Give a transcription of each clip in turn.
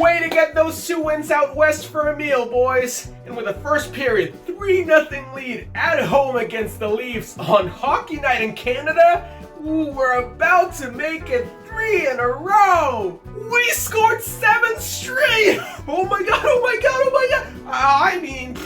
Way to get those 2 wins out west for a meal, boys. And with a first period 3-0 lead at home against the Leafs on Hockey Night in Canada, we're about to make it 3 in a row. We scored 7 straight. Oh my god, oh my god, oh my god. I mean,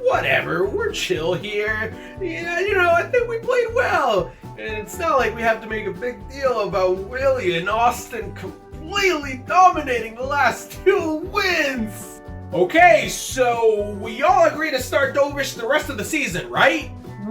whatever, we're chill here. Yeah, I think we played well. And it's not like we have to make a big deal about Willie and Austin completely dominating the last 2 wins. Okay, so we all agree to start Dovish the rest of the season, right?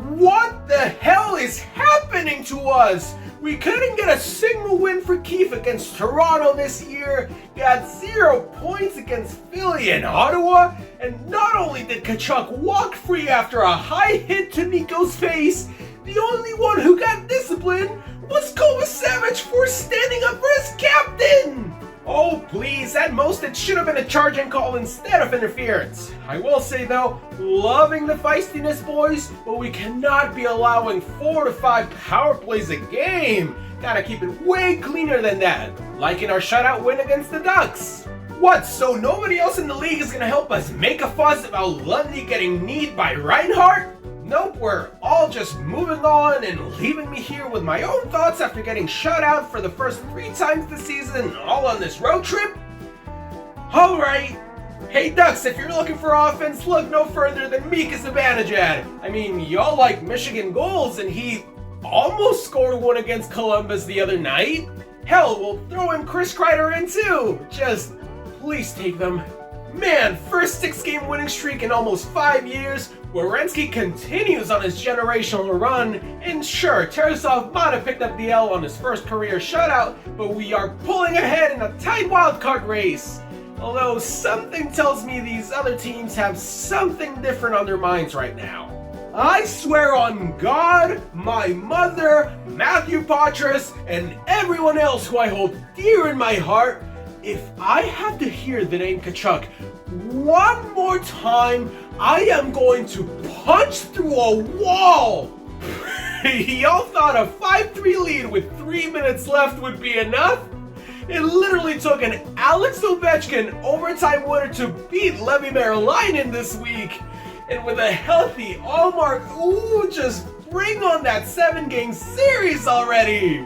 What the hell is happening to us? We couldn't get a single win for Keefe against Toronto this year, got 0 points against Philly and Ottawa, and not only did Tkachuk walk free after a high hit to Nico's face, the only one who got disciplined was Kovacevic for standing up for his captain! Oh please, at most it should have been a charging call instead of interference. I will say though, loving the feistiness, boys, but we cannot be allowing 4 to 5 power plays a game. Gotta keep it way cleaner than that, like in our shutout win against the Ducks. What, so nobody else in the league is gonna help us make a fuss about Lundy getting kneed by Reinhart? Nope, we're all just moving on and leaving me here with my own thoughts after getting shut out for the first 3 times this season, all on this road trip? Alright. Hey Ducks, if you're looking for offense, look no further than Mika Zibanejad. I mean, y'all like Michigan goals and he almost scored one against Columbus the other night. Hell, we'll throw in Chris Kreider in too. Just please take them. Man, first 6-game winning streak in almost 5 years. Werenski continues on his generational run, and sure, Tarasov might have picked up the L on his first career shutout, but we are pulling ahead in a tight wildcard race. Although something tells me these other teams have something different on their minds right now. I swear on God, my mother, Matthew Patras, and everyone else who I hold dear in my heart, if I had to hear the name Tkachuk one more time, I am going to punch through a wall! Y'all thought a 5-3 lead with 3 minutes left would be enough? It literally took an Alex Ovechkin overtime winner to beat Levi Merlainen this week. And with a healthy Allmark, just bring on that 7-game series already!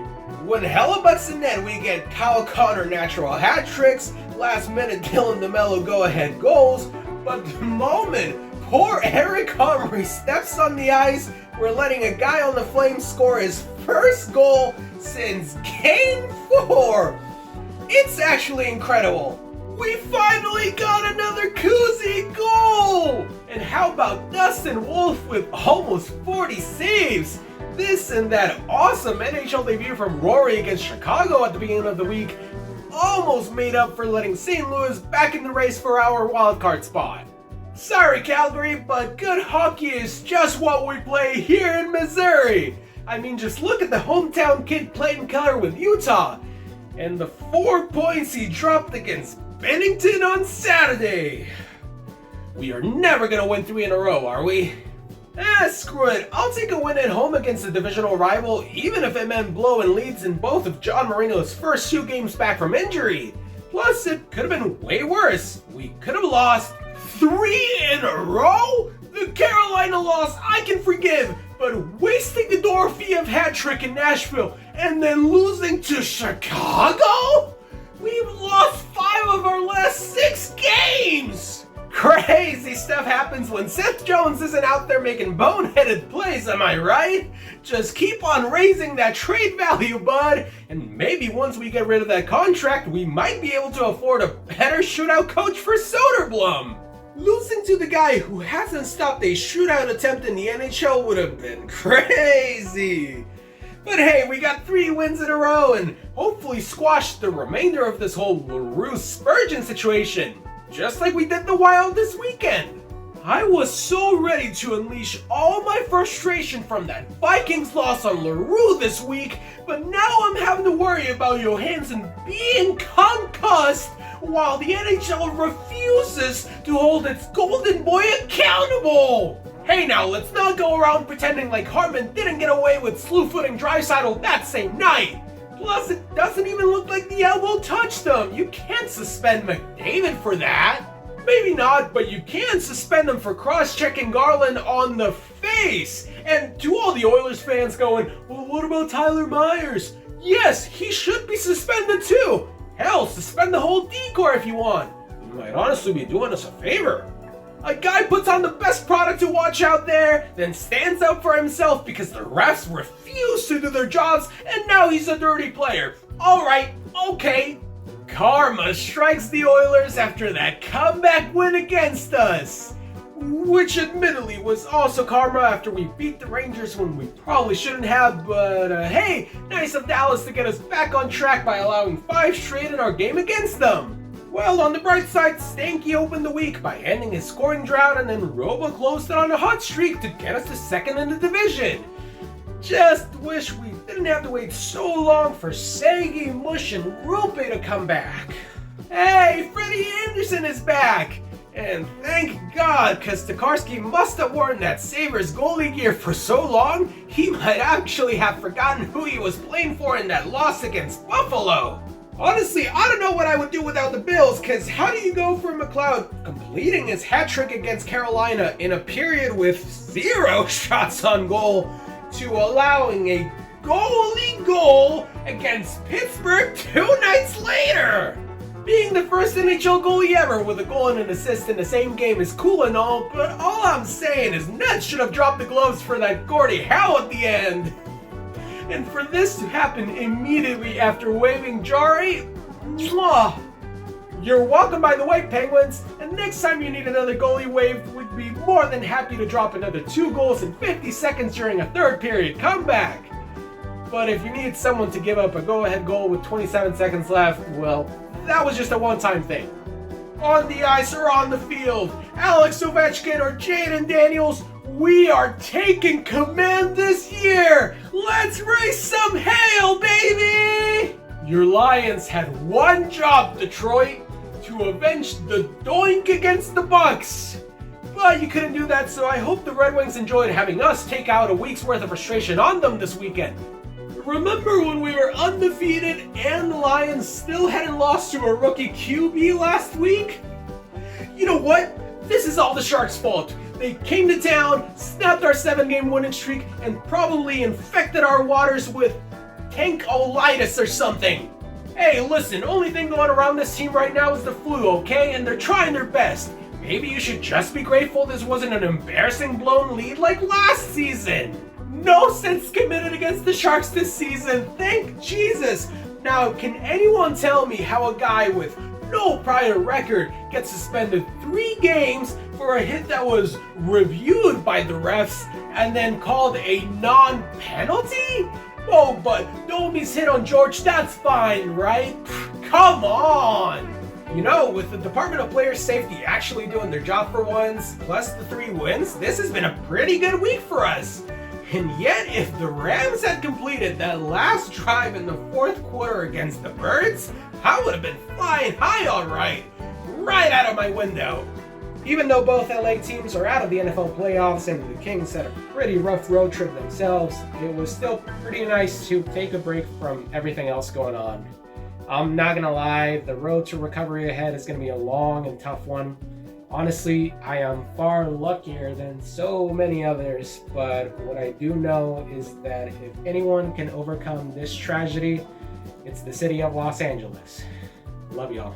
When Hellebuck's in net, we get Kyle Connor natural hat tricks, last minute Dylan DeMello go-ahead goals, but the moment poor Eric Comrie steps on the ice, we're letting a guy on the Flames score his first goal since Game 4. It's actually incredible. We finally got another koozie goal! And how about Dustin Wolf with almost 40 saves? This and that awesome NHL debut from Rory against Chicago at the beginning of the week almost made up for letting St. Louis back in the race for our wildcard spot. Sorry Calgary, but good hockey is just what we play here in Missouri. I mean, just look at the hometown kid playing color with Utah. And the 4 points he dropped against Bennington on Saturday. We are never gonna win 3 in a row, are we? Screw it. I'll take a win at home against a divisional rival, even if it meant blowing leads in both of John Marino's first 2 games back from injury. Plus, it could have been way worse. We could have lost 3 in a row? The Carolina loss I can forgive, but wasting the Dorofeyev hat trick in Nashville and then losing to Chicago? We've lost 5 of our last 6 games! Crazy stuff happens when Seth Jones isn't out there making boneheaded plays, am I right? Just keep on raising that trade value, bud, and maybe once we get rid of that contract, we might be able to afford a better shootout coach for Soderblom. Losing to the guy who hasn't stopped a shootout attempt in the NHL would have been crazy. But hey, we got 3 wins in a row and hopefully squashed the remainder of this whole LaRue Spurgeon situation. Just like we did the Wild this weekend. I was so ready to unleash all my frustration from that Vikings loss on LaRue this week, but now I'm having to worry about Johansson being concussed while the NHL refuses to hold its golden boy accountable. Hey now, let's not go around pretending like Hartman didn't get away with slew-footing Draisaitl that same night. Plus, it doesn't even look like the elbow touched him. You can't suspend McDavid for that. Maybe not, but you can suspend him for cross-checking Garland on the face. And to all the Oilers fans going, well, what about Tyler Myers? Yes, he should be suspended too. Hell, suspend the whole decor if you want. You might honestly be doing us a favor. A guy puts on the best product to watch out there, then stands up for himself because the refs refuse to do their jobs, and now he's a dirty player. Alright, okay. Karma strikes the Oilers after that comeback win against us. Which admittedly was also karma after we beat the Rangers when we probably shouldn't have, but hey, nice of Dallas to get us back on track by allowing 5 straight in our game against them. Well, on the bright side, Stanky opened the week by ending his scoring drought, and then Robo closed it on a hot streak to get us to second in the division. Just wish we didn't have to wait so long for Sagi, Mush, and Rupe to come back. Hey, Freddie Anderson is back! And thank God, because Tokarski must have worn that Sabres goalie gear for so long, he might actually have forgotten who he was playing for in that loss against Buffalo. Honestly, I don't know what I would do without the Bills, because how do you go from McLeod completing his hat trick against Carolina in a period with 0 shots on goal to allowing a goalie goal against Pittsburgh 2 nights later? Being the first NHL goalie ever with a goal and an assist in the same game is cool and all, but all I'm saying is Ned should have dropped the gloves for that Gordie Howe at the end. And for this to happen immediately after waving Jari, mwah! You're welcome, by the way, Penguins, and next time you need another goalie waved, we'd be more than happy to drop another 2 goals in 50 seconds during a third period comeback. But if you need someone to give up a go-ahead goal with 27 seconds left, well, that was just a one-time thing. On the ice or on the field, Alex Ovechkin or Jaden Daniels, we are taking command this year! Let's raise some hail, baby! Your Lions had one job, Detroit, to avenge the doink against the Bucks. But you couldn't do that, so I hope the Red Wings enjoyed having us take out a week's worth of frustration on them this weekend. Remember when we were undefeated and the Lions still hadn't lost to a rookie QB last week? You know what? This is all the Sharks' fault. They came to town, snapped our 7-game winning streak, and probably infected our waters with tankolitis or something. Hey, listen, only thing going around this team right now is the flu, okay? And they're trying their best. Maybe you should just be grateful this wasn't an embarrassing blown lead like last season. No sense committed against the Sharks this season, thank Jesus! Now, can anyone tell me how a guy with no prior record gets suspended 3 games for a hit that was reviewed by the refs and then called a non-penalty? Oh, but Domi's hit on George, that's fine, right? Come on! You know, with the Department of Player Safety actually doing their job for once, plus the 3 wins, this has been a pretty good week for us. And yet, if the Rams had completed that last drive in the 4th quarter against the Birds, I would have been flying high alright, right out of my window. Even though both LA teams are out of the NFL playoffs and the Kings had a pretty rough road trip themselves, it was still pretty nice to take a break from everything else going on. I'm not gonna lie, the road to recovery ahead is gonna be a long and tough one. Honestly, I am far luckier than so many others, but what I do know is that if anyone can overcome this tragedy, it's the city of Los Angeles. Love y'all.